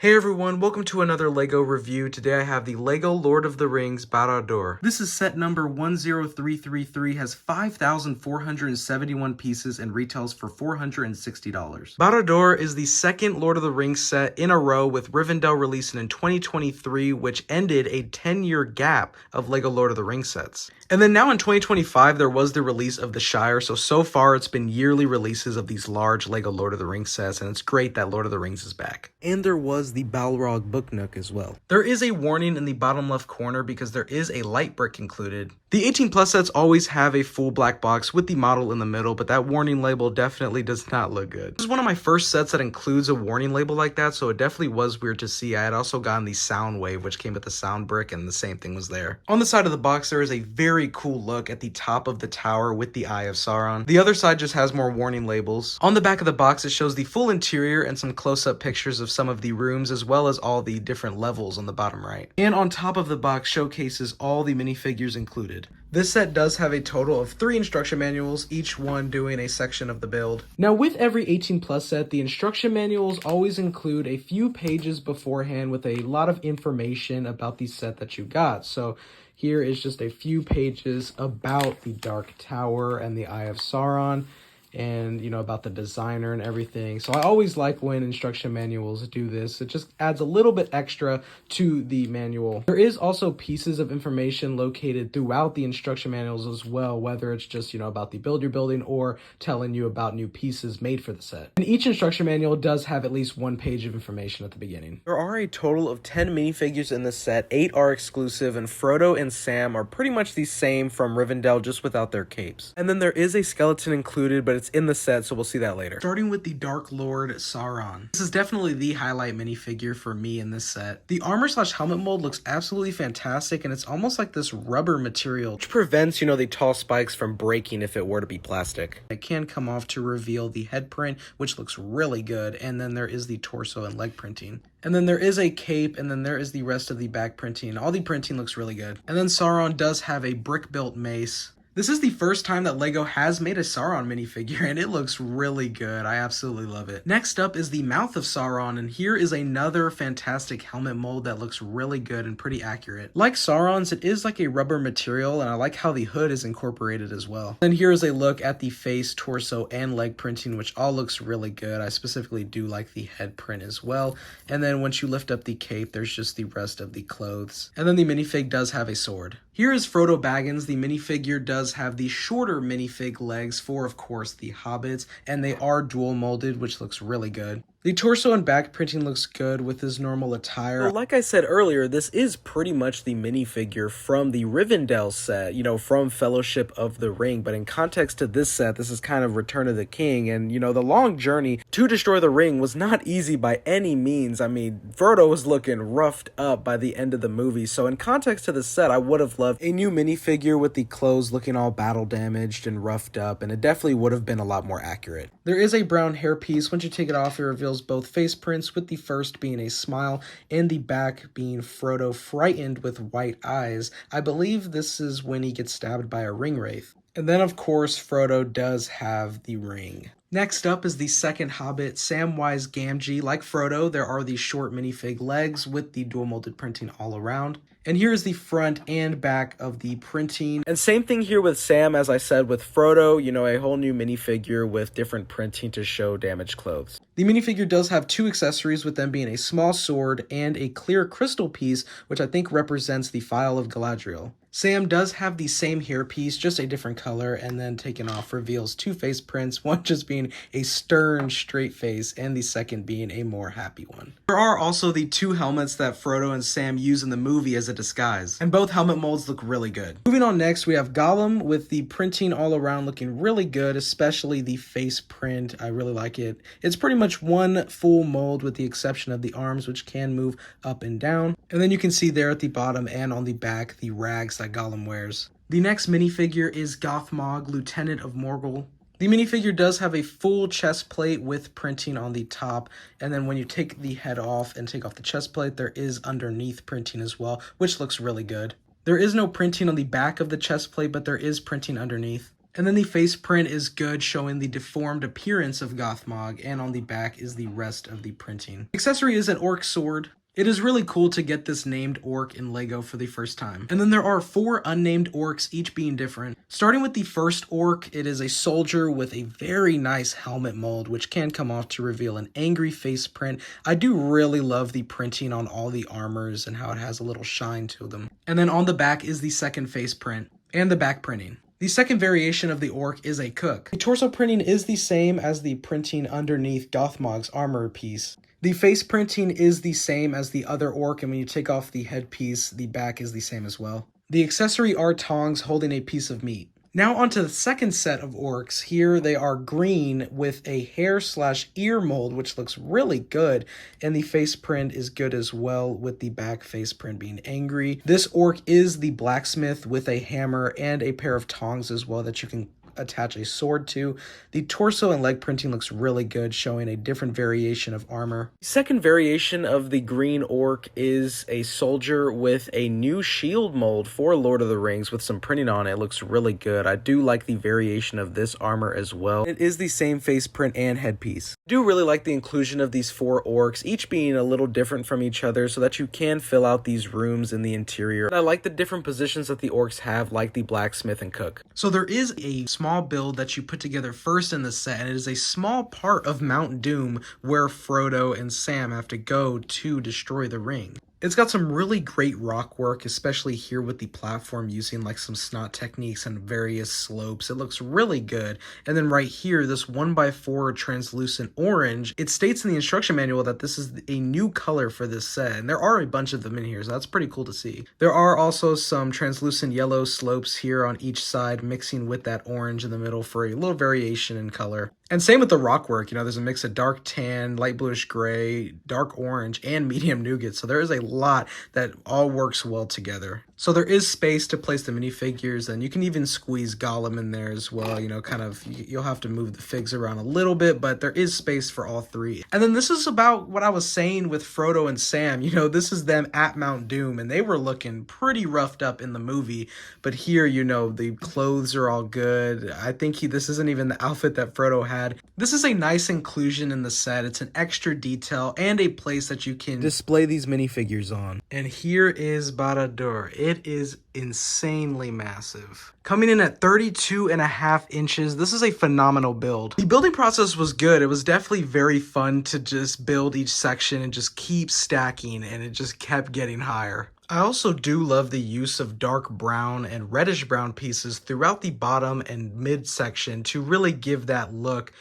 Hey everyone, welcome to another LEGO review. Today I have the LEGO Lord of the Rings Barad-dûr. This is set number 10333, has 5,471 pieces and retails for $460. Barad-dûr is the second Lord of the Rings set in a row, with Rivendell releasing in 2023, which ended a 10-year gap of LEGO Lord of the Rings sets. And then now in 2025, there was the release of the Shire, so far it's been yearly releases of these large LEGO Lord of the Rings sets, and it's great that Lord of the Rings is back. And there was the Balrog book nook as well. There is a warning in the bottom left corner because there is a light brick included. The 18 plus sets always have a full black box with the model in the middle, but that warning label definitely does not look good. This is one of my first sets that includes a warning label like that, so it definitely was weird to see. I had also gotten the sound wave, which came with the sound brick, and the same thing was there. On the side of the box, there is a very cool look at the top of the tower with the Eye of Sauron. The other side just has more warning labels. On the back of the box, it shows the full interior and some close-up pictures of some of the rooms, as well as all the different levels on the bottom right. And on top of the box showcases all the minifigures included. This set does have a total of 3 instruction manuals, each one doing a section of the build. Now with every 18 plus set, the instruction manuals always include a few pages beforehand with a lot of information about the set that you got. So here is just a few pages about the Dark Tower and the Eye of Sauron, and about the designer and everything. So I always like when instruction manuals do this. It just adds a little bit extra to the manual. There is also pieces of information located throughout the instruction manuals as well, whether it's just about the build you're building or telling you about new pieces made for the set. And each instruction manual does have at least 1 page of information at the beginning. There are a total of 10 minifigures in this set. 8 are exclusive, and Frodo and Sam are pretty much the same from Rivendell, just without their capes. And then there is a skeleton included, but it's in the set, so we'll see that later. Starting with the Dark Lord Sauron. This is definitely the highlight minifigure for me in this set. The armor/helmet mold looks absolutely fantastic, and it's almost like this rubber material, which prevents, the tall spikes from breaking if it were to be plastic. It can come off to reveal the head print, which looks really good, and then there is the torso and leg printing. And then there is a cape, and then there is the rest of the back printing. All the printing looks really good. And then Sauron does have a brick-built mace. This is the first time that LEGO has made a Sauron minifigure, and it looks really good. I absolutely love it. Next up is the Mouth of Sauron, and here is another fantastic helmet mold that looks really good and pretty accurate. Like Sauron's, it is like a rubber material, and I like how the hood is incorporated as well. Then here is a look at the face, torso, and leg printing, which all looks really good. I specifically do like the head print as well. And then once you lift up the cape, there's just the rest of the clothes. And then the minifig does have a sword. Here is Frodo Baggins. The minifigure does have the shorter minifig legs for, of course, the hobbits, and they are dual molded, which looks really good. The torso and back printing looks good with his normal attire. Well, like I said earlier, this is pretty much the minifigure from the Rivendell set, from Fellowship of the Ring. But in context to this set, this is kind of Return of the King. And, the long journey to destroy the ring was not easy by any means. I mean, Frodo was looking roughed up by the end of the movie. So in context to the set, I would have loved a new minifigure with the clothes looking all battle damaged and roughed up. And it definitely would have been a lot more accurate. There is a brown hairpiece. Once you take it off, it reveals both face prints, with the first being a smile and the back being Frodo frightened with white eyes. I believe this is when he gets stabbed by a ring wraith. And then, of course, Frodo does have the ring. Next up is the second Hobbit, Samwise Gamgee. Like Frodo, there are these short minifig legs with the dual molded printing all around. And here is the front and back of the printing. And same thing here with Sam, as I said with Frodo, a whole new minifigure with different printing to show damaged clothes. The minifigure does have 2 accessories, with them being a small sword and a clear crystal piece, which I think represents the Phial of Galadriel. Sam does have the same hairpiece, just a different color, and then taken off reveals 2 face prints, one just being a stern, straight face, and the second being a more happy one. There are also the 2 helmets that Frodo and Sam use in the movie as a disguise, and both helmet molds look really good. Moving on next, we have Gollum with the printing all around looking really good, especially the face print. I really like it. It's pretty much one full mold with the exception of the arms, which can move up and down. And then you can see there at the bottom and on the back the rags that Gollum wears. The next minifigure is Gothmog, Lieutenant of Morgul. The minifigure does have a full chest plate with printing on the top, and then when you take the head off and take off the chest plate, there is underneath printing as well, which looks really good. There is no printing on the back of the chest plate, but there is printing underneath. And then the face print is good, showing the deformed appearance of Gothmog, and on the back is the rest of the printing. Accessory is an orc sword. It is really cool to get this named orc in LEGO for the first time. And then there are 4 unnamed orcs, each being different. Starting with the first orc, it is a soldier with a very nice helmet mold, which can come off to reveal an angry face print. I do really love the printing on all the armors and how it has a little shine to them. And then on the back is the second face print and the back printing. The second variation of the orc is a cook. The torso printing is the same as the printing underneath Gothmog's armor piece. The face printing is the same as the other orc, and when you take off the headpiece, the back is the same as well. The accessory are tongs holding a piece of meat. Now onto the second set of orcs. Here they are green with a hair/ear mold, which looks really good, and the face print is good as well, with the back face print being angry. This orc is the blacksmith with a hammer and a pair of tongs as well that you can attach a sword to. The torso and leg printing looks really good, showing a different variation of armor. The second variation of the green orc is a soldier with a new shield mold for Lord of the Rings with some printing on it. It looks really good. I do like the variation of this armor as well. It is the same face print and headpiece. I do really like the inclusion of these 4 orcs, each being a little different from each other so that you can fill out these rooms in the interior. And I like the different positions that the orcs have, like the blacksmith and cook. So there is a small build that you put together first in the set, and it is a small part of Mount Doom where Frodo and Sam have to go to destroy the ring. It's got some really great rock work, especially here with the platform using like some snot techniques and various slopes. It looks really good. And then right here, this 1x4 translucent orange, it states in the instruction manual that this is a new color for this set. And there are a bunch of them in here, so that's pretty cool to see. There are also some translucent yellow slopes here on each side, mixing with that orange in the middle for a little variation in color. And same with the rock work, you know, there's a mix of dark tan, light bluish gray, dark orange, and medium nougat. So there is a lot that all works well together. So there is space to place the minifigures, and you can even squeeze Gollum in there as well, you know, kind of, you'll have to move the figs around a little bit, but there is space for all 3. And then this is about what I was saying with Frodo and Sam, you know, this is them at Mount Doom, and they were looking pretty roughed up in the movie, but here, you know, the clothes are all good. I think this isn't even the outfit that Frodo had. This is a nice inclusion in the set. It's an extra detail and a place that you can display these minifigures on. And here is Barad-dûr. It is insanely massive. Coming in at 32.5 inches, this is a phenomenal build. The building process was good. It was definitely very fun to just build each section and just keep stacking, and it just kept getting higher. I also do love the use of dark brown and reddish brown pieces throughout the bottom and mid section to really give that look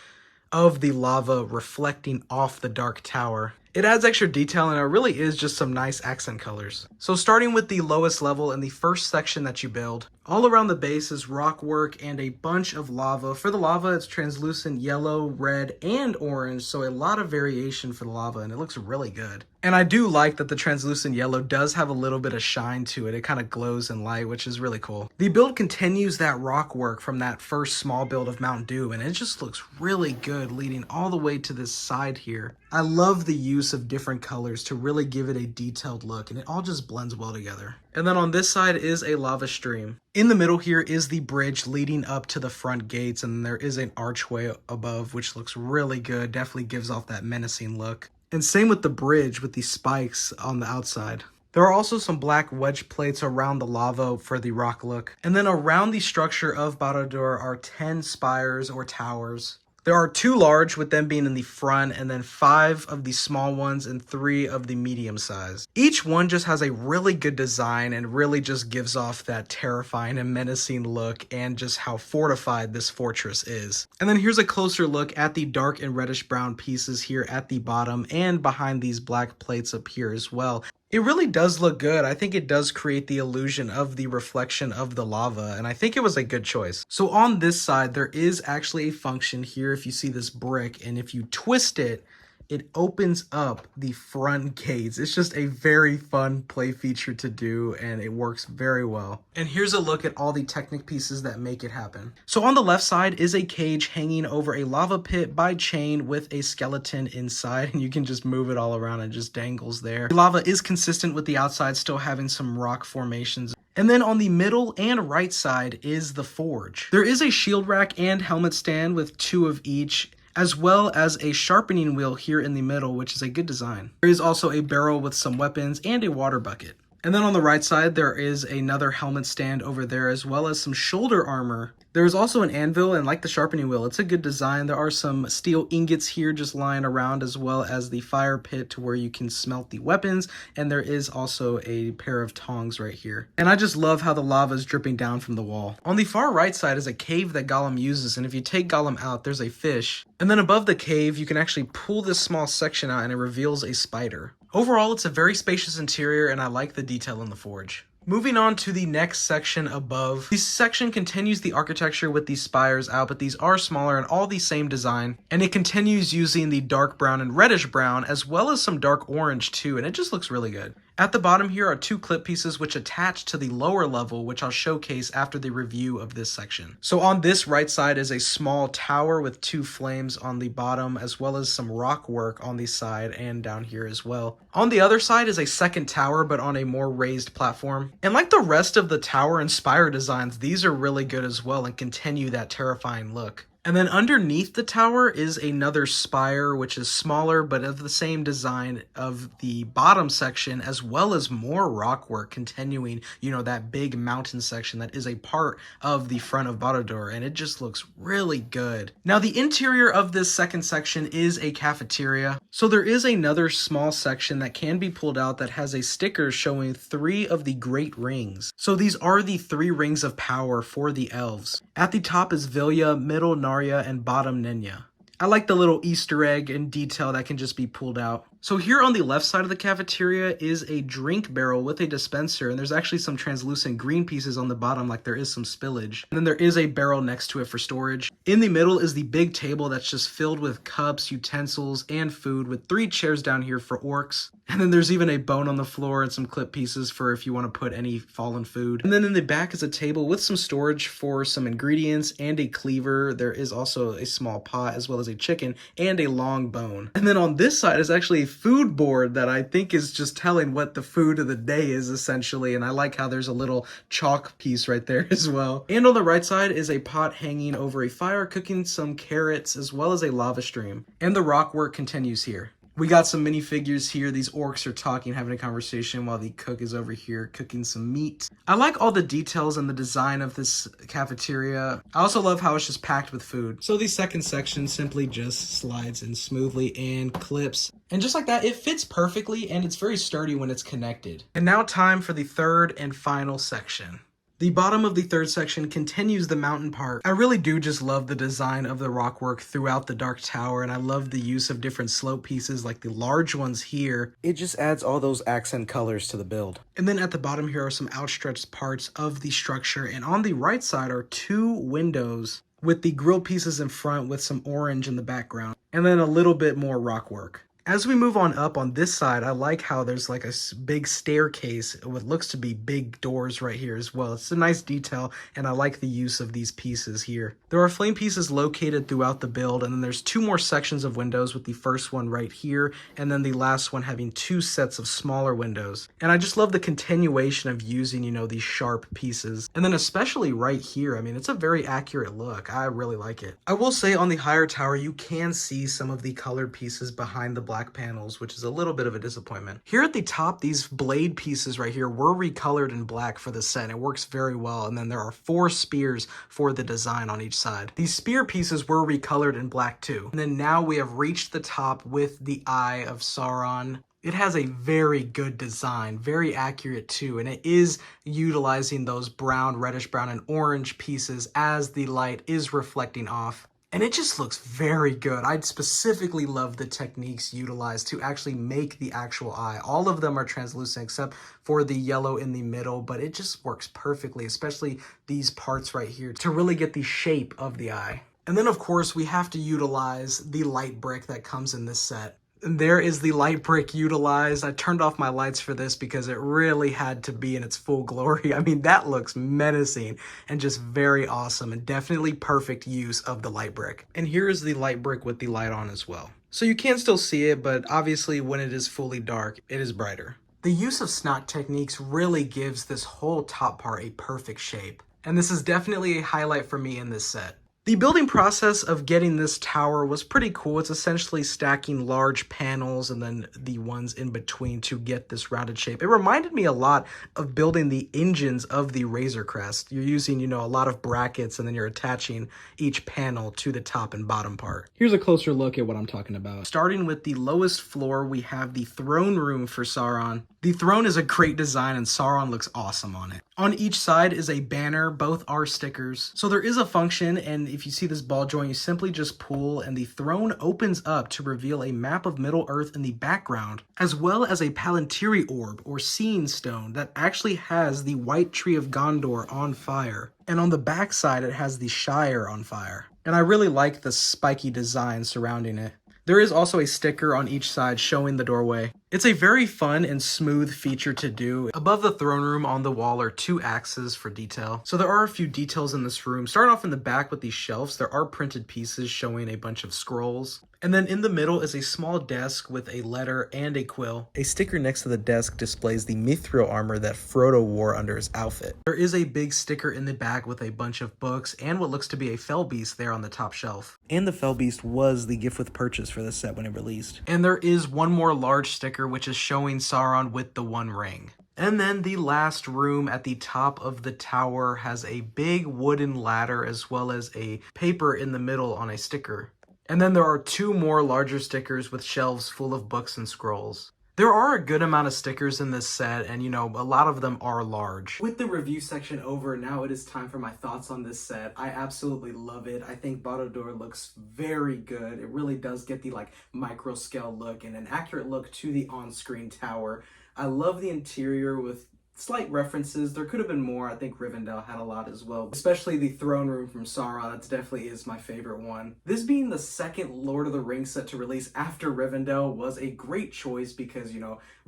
of the lava reflecting off the dark tower. It adds extra detail, and it really is just some nice accent colors. So starting with the lowest level in the first section that you build, all around the base is rock work and a bunch of lava. For the lava, it's translucent yellow, red, and orange, so a lot of variation for the lava, and it looks really good. And I do like that the translucent yellow does have a little bit of shine to it. It kind of glows in light, which is really cool. The build continues that rock work from that first small build of Mount Doom, and it just looks really good leading all the way to this side here. I love the use of different colors to really give it a detailed look, and it all just blends well together. And then on this side is a lava stream. In the middle here is the bridge leading up to the front gates, and there is an archway above, which looks really good. Definitely gives off that menacing look. And same with the bridge with the spikes on the outside. There are also some black wedge plates around the lava for the rock look. And then around the structure of Barad-dûr are 10 spires or towers. There are 2 large, with them being in the front, and then 5 of the small ones and 3 of the medium size. Each one just has a really good design and really just gives off that terrifying and menacing look and just how fortified this fortress is. And then here's a closer look at the dark and reddish brown pieces here at the bottom and behind these black plates up here as well. It really does look good. I think it does create the illusion of the reflection of the lava, and I think it was a good choice. So on this side, there is actually a function here if you see this brick, and if you twist it, it opens up the front gates. It's just a very fun play feature to do, and it works very well. And here's a look at all the Technic pieces that make it happen. So on the left side is a cage hanging over a lava pit by chain with a skeleton inside, and you can just move it all around and it just dangles there. The lava is consistent with the outside still having some rock formations. And then on the middle and right side is the forge. There is a shield rack and helmet stand with 2 of each, as well as a sharpening wheel here in the middle, which is a good design. There is also a barrel with some weapons and a water bucket. And then on the right side, there is another helmet stand over there, as well as some shoulder armor. There is also an anvil, and like the sharpening wheel, it's a good design. There are some steel ingots here just lying around, as well as the fire pit to where you can smelt the weapons, and there is also a pair of tongs right here. And I just love how the lava is dripping down from the wall. On the far right side is a cave that Gollum uses, and if you take Gollum out, there's a fish. And then above the cave, you can actually pull this small section out, and it reveals a spider. Overall, it's a very spacious interior, and I like the detail in the forge. Moving on to the next section above. This section continues the architecture with these spires out, but these are smaller and all the same design. And it continues using the dark brown and reddish brown, as well as some dark orange too, and it just looks really good. At the bottom here are 2 clip pieces which attach to the lower level, which I'll showcase after the review of this section. So on this right side is a small tower with 2 flames on the bottom, as well as some rock work on the side and down here as well. On the other side is a second tower, but on a more raised platform. And like the rest of the tower and spire designs, these are really good as well and continue that terrifying look. And then underneath the tower is another spire, which is smaller, but of the same design of the bottom section, as well as more rock work continuing, that big mountain section that is a part of the front of Barad-dûr, and it just looks really good. Now, the interior of this second section is a cafeteria. So there is another small section that can be pulled out that has a sticker showing 3 of the great rings. So these are the 3 rings of power for the elves. At the top is Vilya, middle Narya, and bottom Nenya. I like the little Easter egg and detail that can just be pulled out. So here on the left side of the cafeteria is a drink barrel with a dispenser, and there's actually some translucent green pieces on the bottom like there is some spillage. And then there is a barrel next to it for storage. In the middle is the big table that's just filled with cups, utensils, and food with 3 chairs down here for orcs. And then there's even a bone on the floor and some clip pieces for if you want to put any fallen food. And then in the back is a table with some storage for some ingredients and a cleaver. There is also a small pot as well as a chicken and a long bone. And then on this side is actually a food board that I think is just telling what the food of the day is essentially. And I like how there's a little chalk piece right there as well. And on the right side is a pot hanging over a fire cooking some carrots as well as a lava stream. And the rock work continues here. We got some minifigures here. These orcs are talking, having a conversation while the cook is over here cooking some meat. I like all the details and the design of this cafeteria. I also love how it's just packed with food. So the second section simply just slides in smoothly and clips. And just like that, it fits perfectly and it's very sturdy when it's connected. And now time for the third and final section. The bottom of the third section continues the mountain part. I really do just love the design of the rockwork throughout the Dark Tower, and I love the use of different slope pieces like the large ones here. It just adds all those accent colors to the build. And then at the bottom here are some outstretched parts of the structure, and on the right side are 2 windows with the grill pieces in front with some orange in the background, and then a little bit more rockwork. As we move on up on this side, I like how there's like a big staircase with what looks to be big doors right here as well. It's a nice detail, and I like the use of these pieces here. There are flame pieces located throughout the build, and then there's 2 more sections of windows, with the first one right here, and then the last one having 2 sets of smaller windows. And I just love the continuation of using, these sharp pieces. And then especially right here, I mean, it's a very accurate look. I really like it. I will say on the higher tower, you can see some of the colored pieces behind the black panels, which is a little bit of a disappointment. Here at the top, these blade pieces right here were recolored in black for the set, and it works very well. And then there are 4 spears for the design on each side. These spear pieces were recolored in black too. And then now we have reached the top with the Eye of Sauron. It has a very good design, very accurate too, and it is utilizing those brown, reddish brown, and orange pieces as the light is reflecting off. And it just looks very good. I specifically love the techniques utilized to actually make the actual eye. All of them are translucent except for the yellow in the middle, but it just works perfectly, especially these parts right here, to really get the shape of the eye. And then of course we have to utilize the light brick that comes in this set. And there is the light brick utilized. I turned off my lights for this because it really had to be in its full glory. I mean, that looks menacing and just very awesome, and definitely perfect use of the light brick. And here is the light brick with the light on as well. So you can still see it, but obviously when it is fully dark, it is brighter. The use of snot techniques really gives this whole top part a perfect shape, and this is definitely a highlight for me in this set. The building process of getting this tower was pretty cool. It's essentially stacking large panels and then the ones in between to get this rounded shape. It reminded me a lot of building the engines of the Razor Crest. You're using, a lot of brackets and then you're attaching each panel to the top and bottom part. Here's a closer look at what I'm talking about. Starting with the lowest floor, we have the throne room for Sauron. The throne is a great design and Sauron looks awesome on it. On each side is a banner, both are stickers. So there is a function, and if you see this ball joint, you simply just pull and the throne opens up to reveal a map of Middle-earth in the background, as well as a Palantiri orb or seeing stone that actually has the White Tree of Gondor on fire. And on the back side, it has the Shire on fire. And I really like the spiky design surrounding it. There is also a sticker on each side showing the doorway. It's a very fun and smooth feature to do. Above the throne room on the wall are 2 axes for detail. So there are a few details in this room. Starting off in the back with these shelves, there are printed pieces showing a bunch of scrolls. And then in the middle is a small desk with a letter and a quill. A sticker next to the desk displays the mithril armor that Frodo wore under his outfit. There is a big sticker in the back with a bunch of books and what looks to be a fell beast there on the top shelf. And the fell beast was the gift with purchase for the set when it released. And there is one more large sticker which is showing Sauron with the One Ring. And then the last room at the top of the tower has a big wooden ladder as well as a paper in the middle on a sticker. And then there are 2 more larger stickers with shelves full of books and scrolls. There are a good amount of stickers in this set, and a lot of them are large. With the review section over, now it is time for my thoughts on this set. I absolutely love it. I think Barad-dûr looks very good. It really does get the micro scale look and an accurate look to the on-screen tower. I love the interior with slight references. There could have been more. I think Rivendell had a lot as well, especially the throne room from Sauron. That definitely is my favorite one. This being the second Lord of the Rings set to release after Rivendell was a great choice because,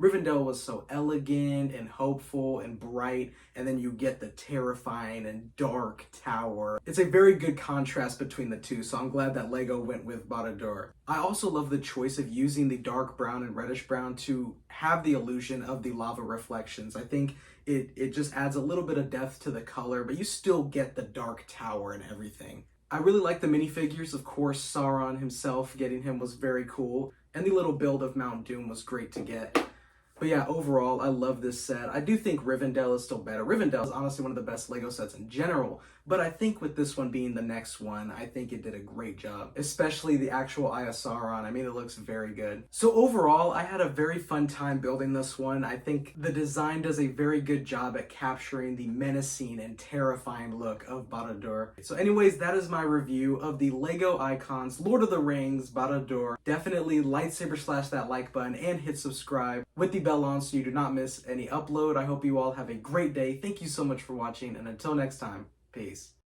Rivendell was so elegant and hopeful and bright, and then you get the terrifying and dark tower. It's a very good contrast between the two, so I'm glad that LEGO went with Barad-dûr. I also love the choice of using the dark brown and reddish brown to have the illusion of the lava reflections. I think it just adds a little bit of depth to the color, but you still get the dark tower and everything. I really like the minifigures. Of course, Sauron himself, getting him was very cool, and the little build of Mount Doom was great to get. But yeah, overall, I love this set. I do think Rivendell is still better. Rivendell is honestly one of the best LEGO sets in general, but I think with this one being the next one, I think it did a great job, especially the actual Eye of Sauron. I mean, it looks very good. So overall, I had a very fun time building this one. I think the design does a very good job at capturing the menacing and terrifying look of Barad-dûr. So anyways, that is my review of the LEGO Icons Lord of the Rings Barad-dûr. Definitely lightsaber slash that like button and hit subscribe with the bell on so you do not miss any upload. I hope you all have a great day. Thank you so much for watching, and until next time, peace.